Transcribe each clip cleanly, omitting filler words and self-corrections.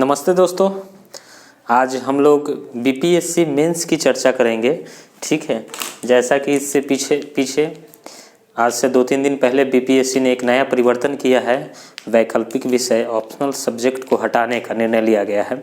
नमस्ते दोस्तों, आज हम लोग बीपीएससी मेंस की चर्चा करेंगे। ठीक है, जैसा कि इससे पीछे आज से 2-3 दिन पहले बीपीएससी ने एक नया परिवर्तन किया है। वैकल्पिक विषय ऑप्शनल सब्जेक्ट को हटाने का निर्णय लिया गया है।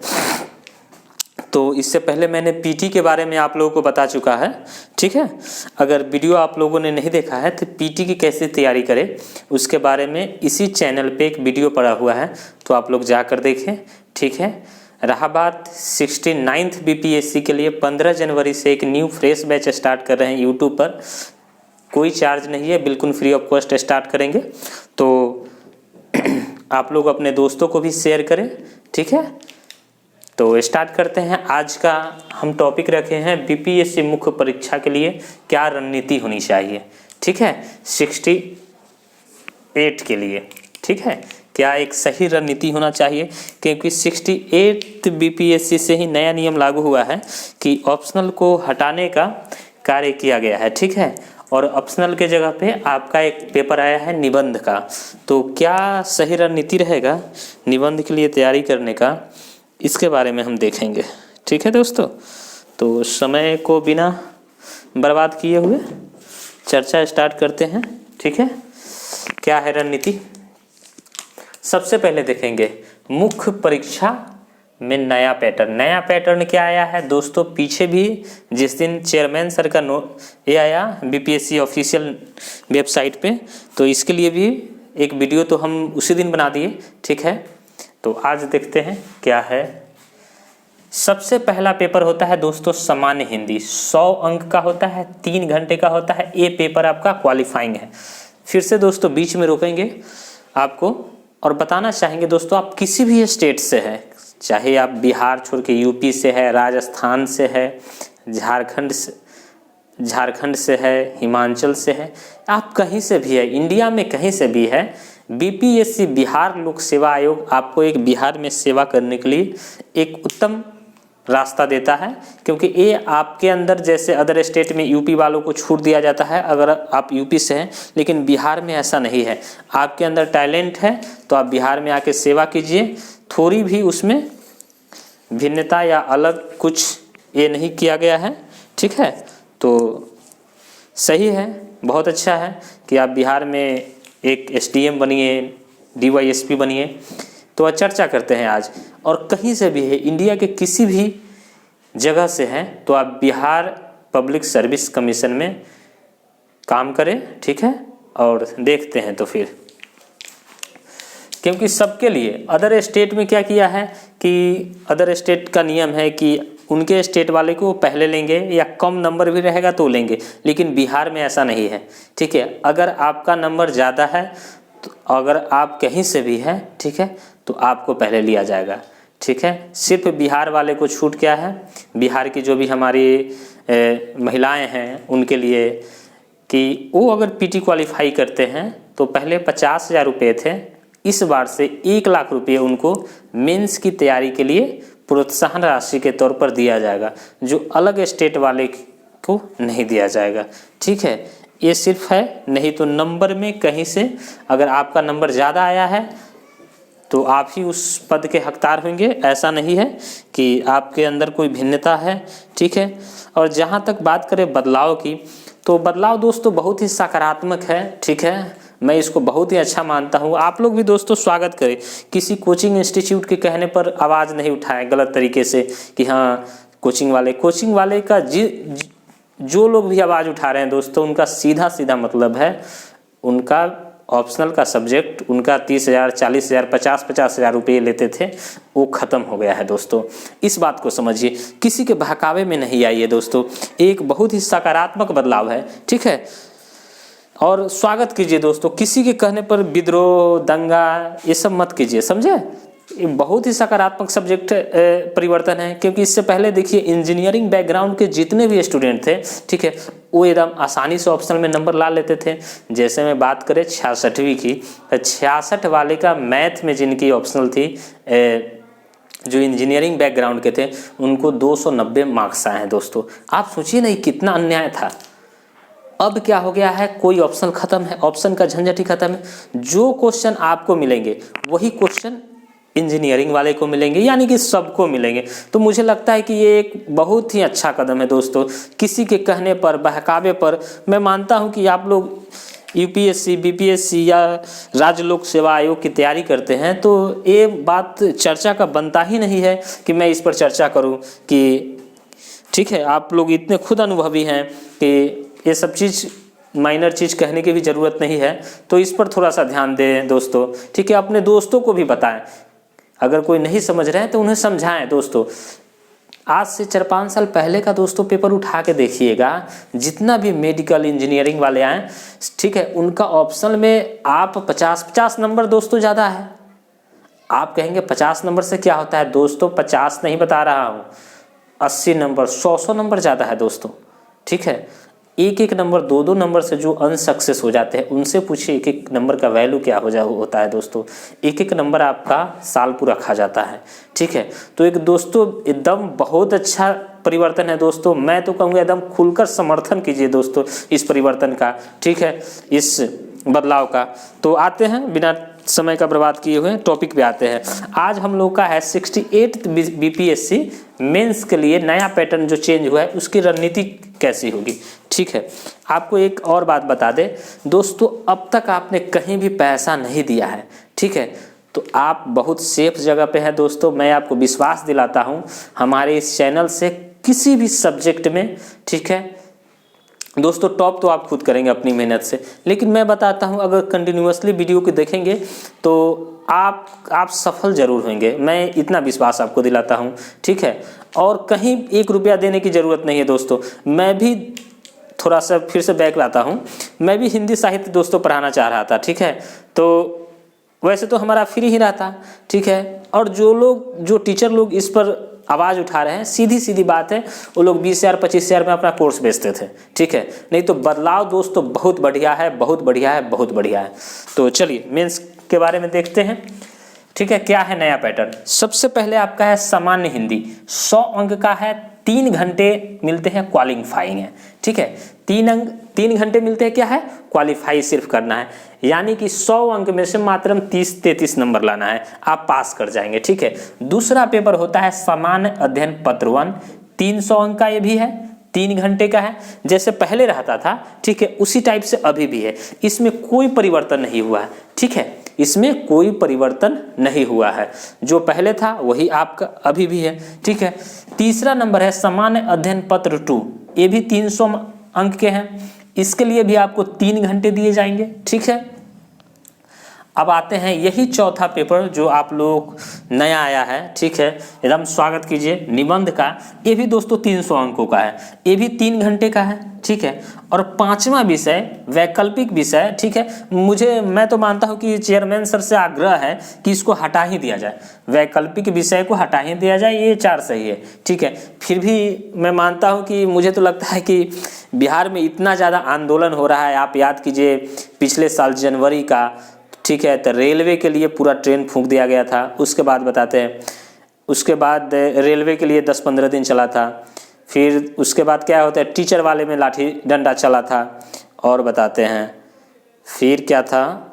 तो इससे पहले मैंने पीटी के बारे में आप लोगों को बता चुका है। ठीक है, अगर वीडियो आप लोगों ने नहीं देखा है तो पीटी की कैसे तैयारी करें उसके बारे में इसी चैनल पे एक वीडियो पड़ा हुआ है, तो आप लोग जाकर देखें। ठीक है, रहा बात 69th बीपीएससी के लिए 15 जनवरी से एक न्यू फ्रेश बैच स्टार्ट कर रहे हैं यूट्यूब पर। कोई चार्ज नहीं है, बिल्कुल फ्री ऑफ कॉस्ट स्टार्ट करेंगे। तो आप लोग अपने दोस्तों को भी शेयर करें। ठीक है, तो स्टार्ट करते हैं। आज का हम टॉपिक रखे हैं बीपीएससी मुख्य परीक्षा के लिए क्या रणनीति होनी चाहिए। ठीक है, 68 के लिए। ठीक है, क्या एक सही रणनीति होना चाहिए, क्योंकि 68 बीपीएससी से ही नया नियम लागू हुआ है कि ऑप्शनल को हटाने का कार्य किया गया है। ठीक है, और ऑप्शनल के जगह पे आपका एक पेपर आया है निबंध का। तो क्या सही रणनीति रहेगा निबंध के लिए तैयारी करने का, इसके बारे में हम देखेंगे। ठीक है दोस्तों, तो समय को बिना बर्बाद किए हुए चर्चा स्टार्ट करते हैं। ठीक है, क्या है रणनीति। सबसे पहले देखेंगे मुख्य परीक्षा में नया पैटर्न। नया पैटर्न क्या आया है दोस्तों, पीछे भी जिस दिन चेयरमैन सर का ये आया बीपीएससी ऑफिशियल वेबसाइट पे, तो इसके लिए भी एक वीडियो तो हम उसी दिन बना दिए। ठीक है, तो आज देखते हैं क्या है। सबसे पहला पेपर होता है दोस्तों सामान्य हिंदी, 100 अंक का होता है, 3 घंटे का होता है। ये पेपर आपका क्वालिफाइंग है। फिर से दोस्तों बीच में रोकेंगे आपको और बताना चाहेंगे दोस्तों, आप किसी भी स्टेट से है, चाहे आप बिहार छोड़ के यूपी से है, राजस्थान से है, झारखंड से है, हिमाचल से है, आप कहीं से भी है, इंडिया में कहीं से भी है, बीपीएससी बिहार लोक सेवा आयोग आपको एक बिहार में सेवा करने के लिए एक उत्तम रास्ता देता है। क्योंकि ये आपके अंदर, जैसे अदर स्टेट में यूपी वालों को छूट दिया जाता है अगर आप यूपी से हैं, लेकिन बिहार में ऐसा नहीं है। आपके अंदर टैलेंट है तो आप बिहार में आके सेवा कीजिए। थोड़ी भी उसमें भिन्नता या अलग कुछ ये नहीं किया गया है। ठीक है, तो सही है, बहुत अच्छा है कि आप बिहार में एक एसडीएम बनिए, डीवाईएसपी बनिए। तो चर्चा करते हैं आज। और कहीं से भी है, इंडिया के किसी भी जगह से हैं तो आप बिहार पब्लिक सर्विस कमीशन में काम करें। ठीक है, और देखते हैं तो फिर, क्योंकि सबके लिए अदर स्टेट में क्या किया है कि अदर स्टेट का नियम है कि उनके स्टेट वाले को पहले लेंगे या कम नंबर भी रहेगा तो लेंगे, लेकिन बिहार में ऐसा नहीं है। ठीक है, अगर आपका नंबर ज़्यादा है तो अगर आप कहीं से भी हैं, ठीक है, तो आपको पहले लिया जाएगा। ठीक है, सिर्फ बिहार वाले को छूट क्या है, बिहार की जो भी हमारी महिलाएं हैं उनके लिए, कि वो अगर पीटी क्वालिफाई करते हैं तो पहले 50,000 रुपये थे, इस बार से 1 लाख रुपये उनको मेंस की तैयारी के लिए प्रोत्साहन राशि के तौर पर दिया जाएगा, जो अलग स्टेट वाले को नहीं दिया जाएगा। ठीक है, ये सिर्फ है, नहीं तो नंबर में कहीं से अगर आपका नंबर ज़्यादा आया है तो आप ही उस पद के हकदार होंगे। ऐसा नहीं है कि आपके अंदर कोई भिन्नता है। ठीक है, और जहाँ तक बात करें बदलाव की, तो बदलाव दोस्तों बहुत ही सकारात्मक है। ठीक है, मैं इसको बहुत ही अच्छा मानता हूँ। आप लोग भी दोस्तों स्वागत करें। किसी कोचिंग इंस्टीट्यूट के कहने पर आवाज़ नहीं उठाएं गलत तरीके से कि हाँ कोचिंग वाले का जो लोग भी आवाज़ उठा रहे हैं दोस्तों, उनका सीधा मतलब है, उनका ऑप्शनल का सब्जेक्ट, उनका 30,000, 40,000, 50,000 रुपये लेते थे, वो ख़त्म हो गया है दोस्तों। इस बात को समझिए, किसी के बहकावे में नहीं आइए दोस्तों। एक बहुत ही सकारात्मक बदलाव है। ठीक है, और स्वागत कीजिए दोस्तों। किसी के कहने पर विद्रोह, दंगा ये सब मत कीजिए, समझे। ये बहुत ही सकारात्मक सब्जेक्ट परिवर्तन है, क्योंकि इससे पहले देखिए इंजीनियरिंग बैकग्राउंड के जितने भी स्टूडेंट थे, ठीक है, वो एकदम आसानी से ऑप्शनल में नंबर ला लेते थे। जैसे मैं बात करें 66वीं की, 66 वाले का मैथ में जिनकी ऑप्शनल थी, जो इंजीनियरिंग बैकग्राउंड के थे, उनको 290 मार्क्स आए हैं दोस्तों। आप सोचिए नहीं कितना अन्याय था। अब क्या हो गया है, कोई ऑप्शन खत्म है, ऑप्शन का झंझट ही खत्म है। जो क्वेश्चन आपको मिलेंगे वही क्वेश्चन इंजीनियरिंग वाले को मिलेंगे, यानी कि सबको मिलेंगे। तो मुझे लगता है कि ये एक बहुत ही अच्छा कदम है दोस्तों। किसी के कहने पर, बहकावे पर मैं मानता हूँ कि आप लोग यूपीएससी, बीपीएससी या राज्य लोक सेवा आयोग की तैयारी करते हैं तो ये बात चर्चा का बनता ही नहीं है कि मैं इस पर चर्चा करूं कि ठीक है, आप लोग इतने खुद अनुभवी हैं कि ये सब चीज़ माइनर चीज़ कहने की भी ज़रूरत नहीं है। तो इस पर थोड़ा सा ध्यान दें दोस्तों, ठीक है। अपने दोस्तों को भी बताएं, अगर कोई नहीं समझ रहे हैं तो उन्हें समझाएं दोस्तों। आज से 4-5 साल पहले का दोस्तों पेपर उठा के देखिएगा, जितना भी मेडिकल इंजीनियरिंग वाले आए, ठीक है, उनका ऑप्शन में आप 50 नंबर दोस्तों ज़्यादा है। आप कहेंगे 50 नंबर से क्या होता है दोस्तों, 50 नहीं बता रहा हूँ, 80 नंबर, 100 नंबर ज़्यादा है दोस्तों, ठीक है। एक नंबर, 2 नंबर से जो अनसक्सेस हो जाते हैं उनसे पूछिए एक नंबर का वैल्यू क्या होता है दोस्तों। एक नंबर आपका साल पूरा खा जाता है, ठीक है। तो एक दोस्तों एकदम बहुत अच्छा परिवर्तन है दोस्तों। मैं तो कहूँगा एकदम खुलकर समर्थन कीजिए दोस्तों इस परिवर्तन का, ठीक है, इस बदलाव का। तो आते हैं, बिना समय का बर्बाद किए हुए टॉपिक पे आते हैं। आज हम लोग का है 68 बीपीएससी मेंस के लिए नया पैटर्न जो चेंज हुआ है उसकी रणनीति कैसी होगी, ठीक है। आपको एक और बात बता दें दोस्तों, अब तक आपने कहीं भी पैसा नहीं दिया है, ठीक है, तो आप बहुत सेफ जगह पे हैं दोस्तों। मैं आपको विश्वास दिलाता हूँ हमारे इस चैनल से किसी भी सब्जेक्ट में, ठीक है दोस्तों, टॉप तो आप खुद करेंगे अपनी मेहनत से, लेकिन मैं बताता हूं अगर कंटिन्यूअसली वीडियो को देखेंगे तो आप सफल जरूर होंगे। मैं इतना विश्वास आपको दिलाता हूं, ठीक है। और कहीं 1 रुपया देने की ज़रूरत नहीं है दोस्तों। मैं भी थोड़ा सा फिर से बैक लाता हूं, मैं भी हिंदी साहित्य दोस्तों पढ़ाना चाह रहा था, ठीक है। तो वैसे तो हमारा फ्री ही रहता, ठीक है। और जो टीचर लोग इस पर आवाज़ उठा रहे हैं, सीधी बात है, वो लोग 20,000 25,000 में अपना कोर्स बेचते थे, ठीक है। नहीं तो बदलाव दोस्तों बहुत बढ़िया है, बहुत बढ़िया है, बहुत बढ़िया है। तो चलिए मेंस के बारे में देखते हैं, ठीक है। क्या है नया पैटर्न? सबसे पहले आपका है सामान्य हिंदी, 100 अंक का है, 3 घंटे मिलते हैं, क्वालिफाइंग है, ठीक है। 3 घंटे मिलते हैं, क्या है, क्वालिफाई सिर्फ करना है, यानी कि 100 अंक में से मात्र 30-33 नंबर लाना है, आप पास कर जाएंगे, ठीक है। दूसरा पेपर होता है सामान्य अध्ययन पत्र 1, 300 अंक का ये भी है, 3 घंटे का है, जैसे पहले रहता था, ठीक है, उसी टाइप से अभी भी है। इसमें कोई परिवर्तन नहीं हुआ है, ठीक है, इसमें कोई परिवर्तन नहीं हुआ है, जो पहले था वही आपका अभी भी है, ठीक है। तीसरा नंबर है सामान्य अध्ययन पत्र 2, ये भी 300 अंक के हैं, इसके लिए भी आपको 3 घंटे दिए जाएंगे, ठीक है। अब आते हैं यही चौथा पेपर जो आप लोग नया आया है, ठीक है, एकदम स्वागत कीजिए, निबंध का। ये भी दोस्तों 300 अंकों का है, ये भी 3 घंटे का है, ठीक है। और 5वां विषय वैकल्पिक विषय, ठीक है। मैं तो मानता हूं कि चेयरमैन सर से आग्रह है कि इसको हटा ही दिया जाए, वैकल्पिक विषय को हटा ही दिया जाए, ये 4 सही है, ठीक है। फिर भी मैं मानता हूं कि मुझे तो लगता है कि बिहार में इतना ज़्यादा आंदोलन हो रहा है, आप याद कीजिए पिछले साल जनवरी का, ठीक है, तो रेलवे के लिए पूरा ट्रेन फूंक दिया गया था। उसके बाद बताते हैं, उसके बाद रेलवे के लिए 10-15 दिन चला था, फिर उसके बाद क्या होता है, टीचर वाले में लाठी डंडा चला था, और बताते हैं फिर क्या था,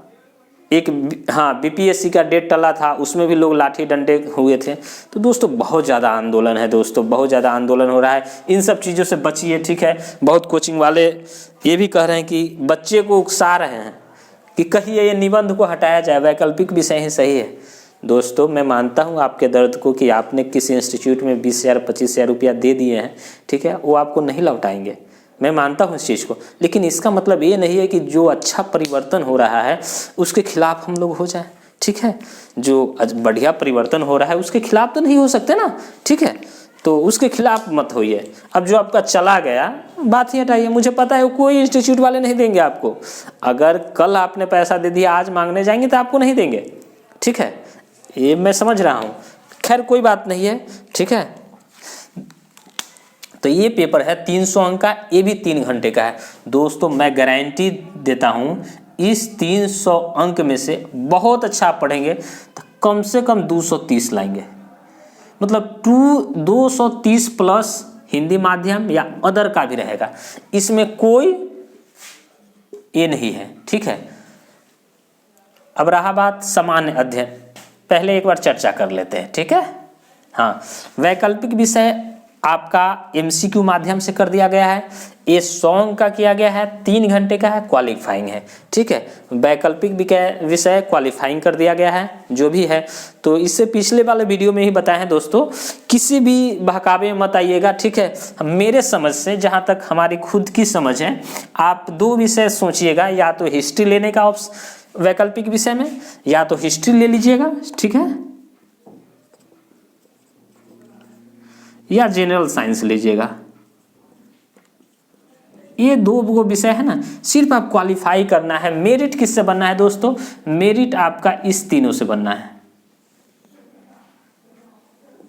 बीपीएससी का डेट टला था, उसमें भी लोग लाठी डंडे हुए थे। तो दोस्तों बहुत ज़्यादा आंदोलन है दोस्तों, बहुत ज़्यादा आंदोलन हो रहा है, इन सब चीज़ों से बचिए, ठीक है। बहुत कोचिंग वाले ये भी कह रहे हैं कि बच्चे को उकसा रहे हैं कि कहिए ये निबंध को हटाया जाए, वैकल्पिक विषय ही सही है। दोस्तों मैं मानता हूँ आपके दर्द को कि आपने किसी इंस्टीट्यूट में 20,000 25,000 रुपया दे दिए हैं, ठीक है, वो आपको नहीं लौटाएंगे, मैं मानता हूँ इस चीज़ को, लेकिन इसका मतलब ये नहीं है कि जो अच्छा परिवर्तन हो रहा है उसके खिलाफ हम लोग हो जाएं, ठीक है। जो बढ़िया परिवर्तन हो रहा है उसके खिलाफ तो नहीं हो सकते ना, ठीक है, तो उसके खिलाफ मत होइए। अब जो आपका चला गया बात ही हटाइए, मुझे पता है कोई इंस्टीट्यूट वाले नहीं देंगे आपको। अगर कल आपने पैसा दे दिया, आज मांगने जाएंगे तो आपको नहीं देंगे, ठीक है, ये मैं समझ रहा हूँ, खैर कोई बात नहीं है, ठीक है। तो ये पेपर है 300 अंक का, ये भी 3 घंटे का है दोस्तों। मैं गारंटी देता हूँ इस 300 अंक में से बहुत अच्छा आप पढ़ेंगे तो कम से कम 230 लाएंगे, मतलब 230 प्लस हिंदी माध्यम या अदर का भी रहेगा, इसमें कोई ये नहीं है, ठीक है। अब रहा बात सामान्य अध्ययन, पहले एक बार चर्चा कर लेते हैं, ठीक है। हाँ, वैकल्पिक विषय आपका एमसीक्यू माध्यम से कर दिया गया है। ये सॉन्ग का किया गया है, 3 घंटे का है, क्वालिफाइंग है, ठीक है। वैकल्पिक विषय क्वालिफाइंग कर दिया गया है जो भी है। तो इससे पिछले वाले वीडियो में ही बताया है दोस्तों, किसी भी बहकावे में मत आइएगा, ठीक है। मेरे समझ से, जहाँ तक हमारी खुद की समझ है, आप 2 विषय सोचिएगा, या तो हिस्ट्री लेने का वैकल्पिक विषय में, या तो हिस्ट्री ले लीजिएगा, ठीक है, या जनरल साइंस लीजिएगा। ये 2 विषय है ना, सिर्फ आप क्वालिफाई करना है। मेरिट किससे बनना है दोस्तों? मेरिट आपका इस तीनों से बनना है।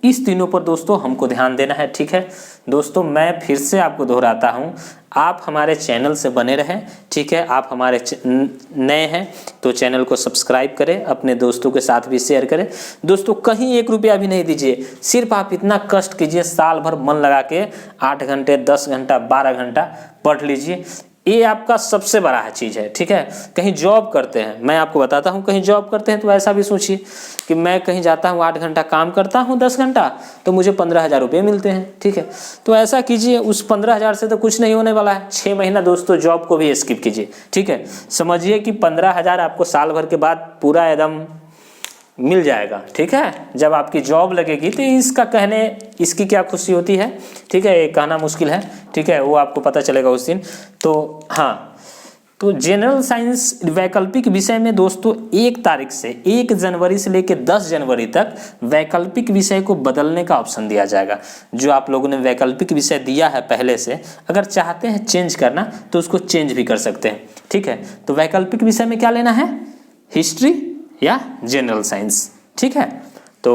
इस तीनों पर दोस्तों हमको ध्यान देना है, ठीक है दोस्तों। मैं फिर से आपको दोहराता हूं, आप हमारे चैनल से बने रहें, ठीक है। आप हमारे नए हैं तो चैनल को सब्सक्राइब करें, अपने दोस्तों के साथ भी शेयर करें। दोस्तों कहीं 1 रुपया भी नहीं दीजिए, सिर्फ आप इतना कष्ट कीजिए, साल भर मन लगा के 8 घंटे, 10 घंटा, 12 घंटा पढ़ लीजिए। ये आपका सबसे बड़ा है चीज़ है, ठीक है। कहीं जॉब करते हैं, मैं आपको बताता हूँ, कहीं जॉब करते हैं तो ऐसा भी सोचिए कि मैं कहीं जाता हूँ, 8 घंटा काम करता हूँ, 10 घंटा, तो मुझे 15,000 रुपये मिलते हैं, ठीक है। तो ऐसा कीजिए, उस 15,000 से तो कुछ नहीं होने वाला है। 6 महीना दोस्तों जॉब को भी स्किप कीजिए, ठीक है। समझिए कि 15,000 आपको साल भर के बाद पूरा एकदम मिल जाएगा, ठीक है। जब आपकी जॉब लगेगी तो इसकी क्या खुशी होती है, ठीक है, ये कहना मुश्किल है, ठीक है, वो आपको पता चलेगा उस दिन। तो हाँ, तो जनरल साइंस वैकल्पिक विषय में दोस्तों 1 तारीख से 1 जनवरी से लेकर 10 जनवरी तक वैकल्पिक विषय को बदलने का ऑप्शन दिया जाएगा। जो आप लोगों ने वैकल्पिक विषय दिया है पहले से, अगर चाहते हैं चेंज करना तो उसको चेंज भी कर सकते हैं, ठीक है। तो वैकल्पिक विषय में क्या लेना है? हिस्ट्री या जनरल साइंस, ठीक है। तो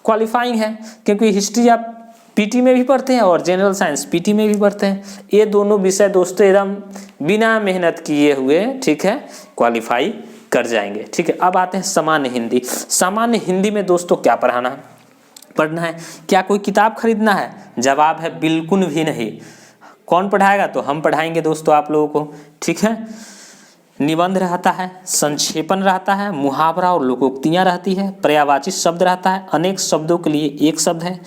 क्वालिफाइंग है, क्योंकि हिस्ट्री आप पीटी में भी पढ़ते हैं और जनरल साइंस पीटी में भी पढ़ते हैं। ये दोनों विषय दोस्तों एकदम बिना मेहनत किए हुए, ठीक है, क्वालिफाई कर जाएंगे, ठीक है। अब आते हैं सामान्य हिंदी। सामान्य हिंदी में दोस्तों क्या पढ़ना है? क्या कोई किताब खरीदना है? जवाब है बिल्कुल भी नहीं। कौन पढ़ाएगा? तो हम पढ़ाएंगे दोस्तों आप लोगों को, ठीक है। निबंध रहता है, संक्षेपण रहता है, मुहावरा और लोकोक्तियाँ रहती है, पर्यायवाची शब्द रहता है, अनेक शब्दों के लिए एक शब्द है,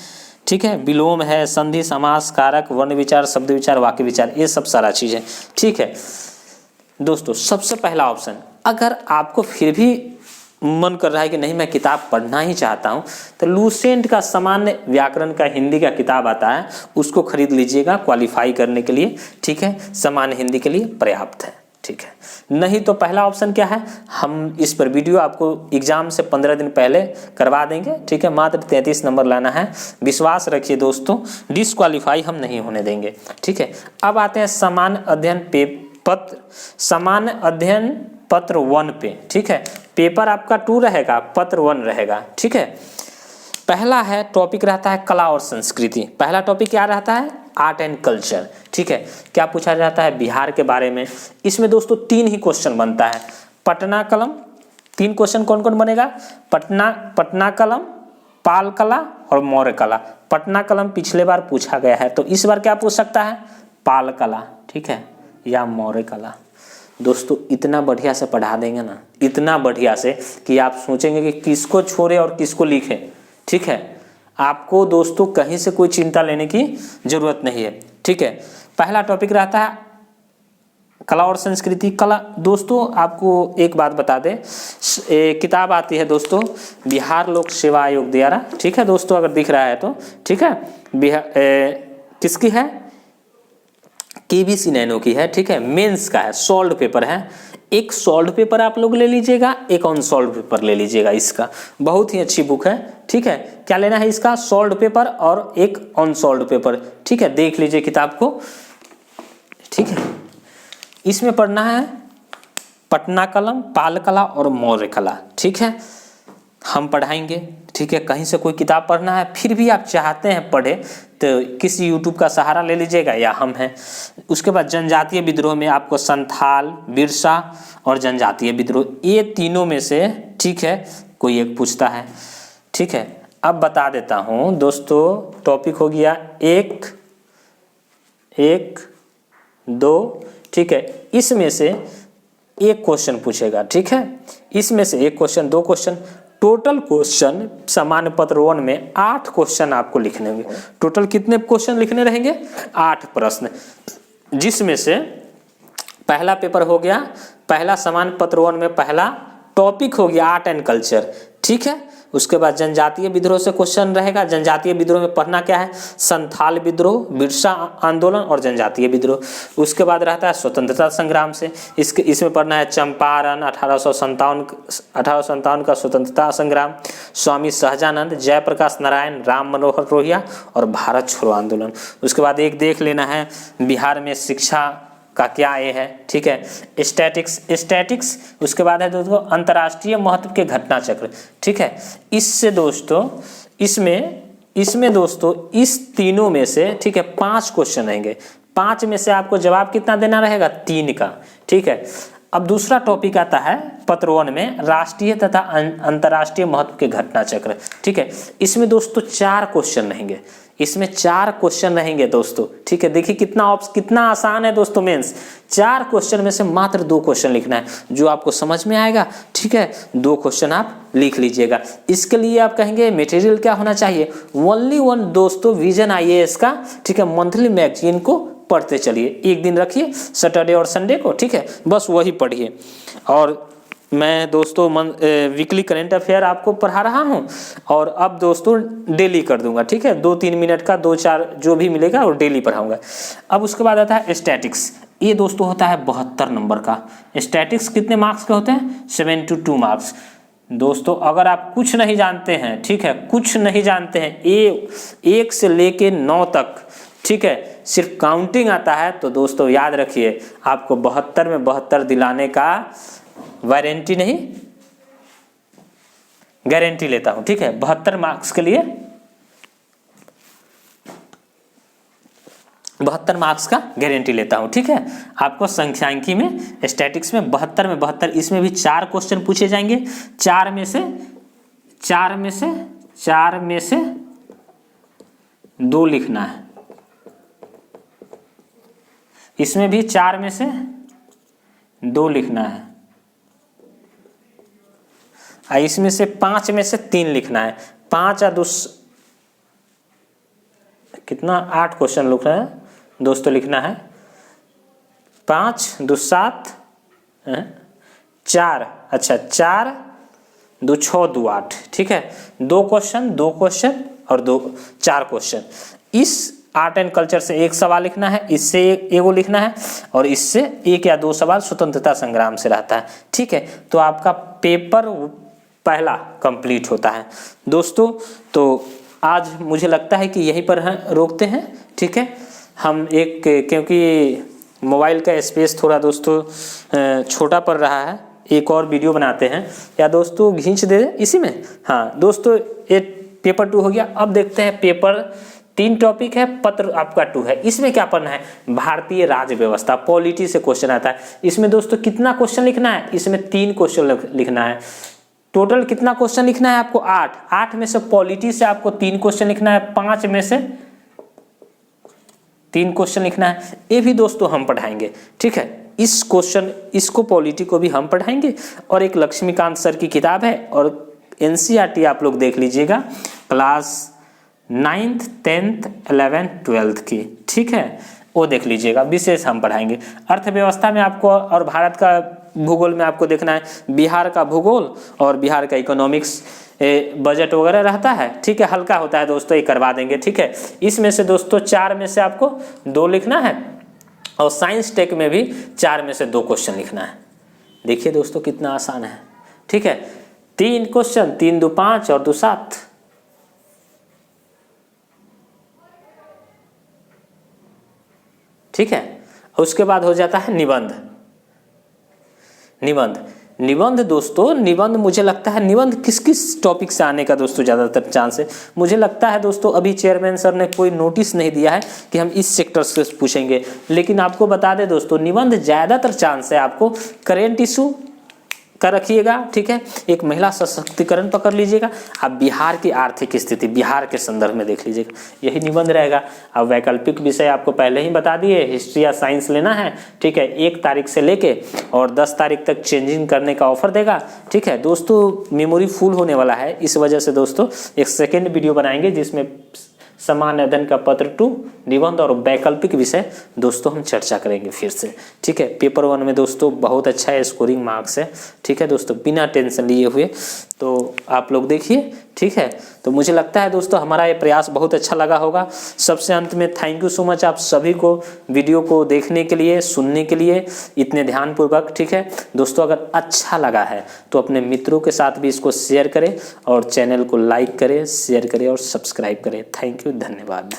ठीक है, विलोम है, संधि, समास, कारक, वर्ण विचार, शब्द विचार, वाक्य विचार, ये सब सारा चीज़ है, ठीक है दोस्तों। सबसे पहला ऑप्शन, अगर आपको फिर भी मन कर रहा है कि नहीं मैं किताब पढ़ना ही चाहता हूँ, तो लूसेंट का सामान्य व्याकरण का हिंदी का किताब आता है, उसको खरीद लीजिएगा क्वालिफाई करने के लिए, ठीक है। सामान्य हिंदी के लिए पर्याप्त है, ठीक है। नहीं तो पहला ऑप्शन क्या है, हम इस पर वीडियो आपको एग्जाम से 15 दिन पहले करवा देंगे, ठीक है। मात्र 33 नंबर लाना है, विश्वास रखिए दोस्तों, डिसक्वालीफाई हम नहीं होने देंगे, ठीक है। अब आते हैं सामान्य अध्ययन पत्र 1 पे, ठीक है। पेपर आपका 2 रहेगा, पत्र 1 रहेगा, ठीक है। पहला है टॉपिक रहता है कला और संस्कृति। पहला टॉपिक क्या रहता है? आर्ट एंड कल्चर, ठीक है। क्या पूछा जाता है? बिहार के बारे में। इसमें दोस्तों 3 ही क्वेश्चन बनता है। पटना कलम, 3 क्वेश्चन कौन कौन बनेगा? पटना कलम, पाल कला और मौर्य कला। पटना कलम पिछले बार पूछा गया है, तो इस बार क्या पूछ सकता है? पाल कला, ठीक है, या मौर्य कला। दोस्तों इतना बढ़िया से पढ़ा देंगे ना, इतना बढ़िया से कि आप सोचेंगे कि किसको छोड़े और किसको लिखे, ठीक है। आपको दोस्तों कहीं से कोई चिंता लेने की जरूरत नहीं है, ठीक है। पहला टॉपिक रहता है कला और संस्कृति। कला दोस्तों आपको एक बात बता दें, किताब आती है दोस्तों बिहार लोक सेवा आयोग द्वारा, ठीक है दोस्तों, अगर दिख रहा है तो, ठीक है। किसकी है? केबीसी नैनो की है, ठीक है। मेंस का है, सॉल्व पेपर है। एक सॉल्व पेपर आप लोग ले लीजिएगा, एक अनसॉल्व पेपर ले लीजिएगा। इसका बहुत ही अच्छी बुक है, ठीक है। क्या लेना है? इसका सॉल्व पेपर और एक अनसॉल्व पेपर, ठीक है। देख लीजिए किताब को, ठीक है। इसमें पढ़ना है पटना कलम, पाल कला और मौर्य कला, ठीक है, हम पढ़ाएंगे, ठीक है। कहीं से कोई किताब पढ़ना है, फिर भी आप चाहते हैं पढ़े, तो किसी यूट्यूब का सहारा ले लीजिएगा, या हम हैं। उसके बाद जनजातीय विद्रोह में आपको संथाल, बिरसा और जनजातीय विद्रोह, ये तीनों में से, ठीक है, कोई एक पूछता है, ठीक है। अब बता देता हूँ दोस्तों, टॉपिक हो गया 1, 2, ठीक है। इसमें से एक क्वेश्चन पूछेगा, ठीक है। इसमें से एक क्वेश्चन, 2 क्वेश्चन। टोटल क्वेश्चन सामान्य पत्र 1 में 8 क्वेश्चन आपको लिखने होंगे। टोटल कितने क्वेश्चन लिखने रहेंगे? 8 प्रश्न, जिसमें से पहला पेपर हो गया, पहला सामान्य पत्र 1 में पहला टॉपिक हो गया आर्ट एंड कल्चर, ठीक है। उसके बाद जनजातीय विद्रोह से क्वेश्चन रहेगा। जनजातीय विद्रोह में पढ़ना क्या है? संथाल विद्रोह, बिरसा आंदोलन और जनजातीय विद्रोह। उसके बाद रहता है स्वतंत्रता संग्राम से, इसमें पढ़ना है चंपारण, 1857 का स्वतंत्रता संग्राम, स्वामी सहजानंद, जयप्रकाश नारायण, राम मनोहर लोहिया और भारत छोड़ो आंदोलन। उसके बाद एक देख लेना है बिहार में शिक्षा का क्या ये है, ठीक है, स्टैटिक्स। उसके बाद है दोस्तों अंतर्राष्ट्रीय महत्व के घटना चक्र, ठीक है। इससे दोस्तों इसमें दोस्तों इस तीनों में से, ठीक है, 5 क्वेश्चन रहेंगे। 5 में से आपको जवाब कितना देना रहेगा? 3 का, ठीक है। अब दूसरा टॉपिक आता है पत्र 1 में राष्ट्रीय तथा अंतर्राष्ट्रीय महत्व के घटना चक्र, ठीक है। इसमें दोस्तों 4 क्वेश्चन रहेंगे, इसमें 4 क्वेश्चन रहेंगे दोस्तों, ठीक है। देखिए कितना आसान है दोस्तों मेंस। 4 क्वेश्चन में से मात्र 2 क्वेश्चन लिखना है, जो आपको समझ में आएगा, ठीक है। 2 क्वेश्चन आप लिख लीजिएगा। इसके लिए आप कहेंगे मटेरियल क्या होना चाहिए? ओनली 1 दोस्तों विजन IAS का, ठीक है, मंथली मैगजीन को पढ़ते चलिए। एक दिन रखिए सैटरडे और संडे को, ठीक है, बस वही पढ़िए। और मैं दोस्तों वीकली करंट अफेयर आपको पढ़ा रहा हूँ, और अब दोस्तों डेली कर दूंगा, ठीक है। 2-3 मिनट का 2-4 जो भी मिलेगा वो डेली पढ़ाऊंगा। अब उसके बाद आता है स्टैटिक्स। ये दोस्तों होता है 72 नंबर का। स्टैटिक्स कितने मार्क्स के होते हैं? 72 मार्क्स। दोस्तों अगर आप कुछ नहीं जानते हैं, ठीक है, कुछ नहीं जानते हैं, 1 से लेके 9 तक, ठीक है, सिर्फ काउंटिंग आता है, तो दोस्तों याद रखिए आपको 72 में 72 दिलाने का वारंटी नहीं, गारंटी लेता हूं, ठीक है। 72 मार्क्स के लिए 72 मार्क्स का गारंटी लेता हूं, ठीक है। आपको संख्यांकी में स्टैटिक्स में 72 में 72, इसमें भी 4 क्वेश्चन पूछे जाएंगे। 4 में से 2 लिखना है। इसमें भी 4 में से 2 लिखना है। इसमें से 5 में से 3 लिखना है। 5 और 2 कितना? 8 क्वेश्चन लिखना है दोस्तों, लिखना है। 5 2 7 4, अच्छा 4 2 6 2 8, ठीक है। 2 क्वेश्चन और 4 क्वेश्चन। इस आर्ट एंड कल्चर से 1 सवाल लिखना है, इससे एगो लिखना है, और इससे 1 या 2 सवाल स्वतंत्रता संग्राम से रहता है, ठीक है। तो आपका पेपर पहला कंप्लीट होता है दोस्तों। तो आज मुझे लगता है कि यहीं पर रोकते हैं, ठीक है। हम क्योंकि मोबाइल का स्पेस थोड़ा दोस्तों छोटा पड़ रहा है, एक और वीडियो बनाते हैं, या दोस्तों खींच दे इसी में। हाँ दोस्तों, ये पेपर 2 हो गया। अब देखते हैं पेपर 3 टॉपिक है, पत्र आपका 2 है। इसमें क्या पढ़ना है? भारतीय राज्य व्यवस्था, पॉलिटी से क्वेश्चन आता है। इसमें दोस्तों कितना क्वेश्चन लिखना है? इसमें 3 क्वेश्चन लिखना है। टोटल कितना क्वेश्चन लिखना है आपको? 8 में से पॉलिटी से आपको 3 क्वेश्चन लिखना है, 5 में से 3 क्वेश्चन लिखना है। ये भी दोस्तों हम पढ़ाएंगे, ठीक है। इसको पॉलिटी को भी हम पढ़ाएंगे। और एक लक्ष्मीकांत सर की किताब है, और NCERT आप लोग देख लीजिएगा, class 9th 10th 11th 12th की, ठीक है, वो देख लीजिएगा। विशेष हम पढ़ाएंगे। अर्थव्यवस्था में आपको और भारत का भूगोल में आपको देखना है बिहार का भूगोल और बिहार का इकोनॉमिक्स, बजट वगैरह रहता है, ठीक है, हल्का होता है दोस्तों, ये करवा देंगे, ठीक है। इसमें से दोस्तों 4 में से आपको 2 लिखना है, और साइंस टेक में भी 4 में से 2 क्वेश्चन लिखना है। देखिए दोस्तों कितना आसान है, ठीक है। 3 क्वेश्चन, 3 2 5 और 2 7, ठीक है। उसके बाद हो जाता है निबंध दोस्तों, निबंध मुझे लगता है निबंध किस टॉपिक से आने का दोस्तों ज़्यादातर चांस है। मुझे लगता है दोस्तों अभी चेयरमैन सर ने कोई नोटिस नहीं दिया है कि हम इस सेक्टर से पूछेंगे, लेकिन आपको बता दें दोस्तों निबंध ज़्यादातर चांस है आपको करेंट इशू का रखिएगा, ठीक है। एक महिला सशक्तिकरण पकड़ लीजिएगा। अब बिहार की आर्थिक स्थिति बिहार के संदर्भ में देख लीजिएगा, यही निबंध रहेगा। अब वैकल्पिक विषय आपको पहले ही बता दिए, हिस्ट्री या साइंस लेना है, ठीक है। 1 तारीख से लेके और 10 तारीख तक चेंजिंग करने का ऑफर देगा, ठीक है दोस्तों। मेमोरी फुल होने वाला है, इस वजह से दोस्तों एक सेकेंड वीडियो बनाएंगे जिसमें सामान्य अध्ययन का पत्र 2 निबंध और वैकल्पिक विषय दोस्तों हम चर्चा करेंगे फिर से, ठीक है। पेपर 1 में दोस्तों बहुत अच्छा है, स्कोरिंग मार्क्स है, ठीक है दोस्तों, बिना टेंशन लिए हुए। तो आप लोग देखिए, ठीक है। तो मुझे लगता है दोस्तों हमारा ये प्रयास बहुत अच्छा लगा होगा। सबसे अंत में थैंक यू सो मच आप सभी को वीडियो को देखने के लिए, सुनने के लिए इतने ध्यानपूर्वक, ठीक है दोस्तों। अगर अच्छा लगा है तो अपने मित्रों के साथ भी इसको शेयर करें और चैनल को लाइक करें, शेयर करें और सब्सक्राइब करें। थैंक यू, धन्यवाद।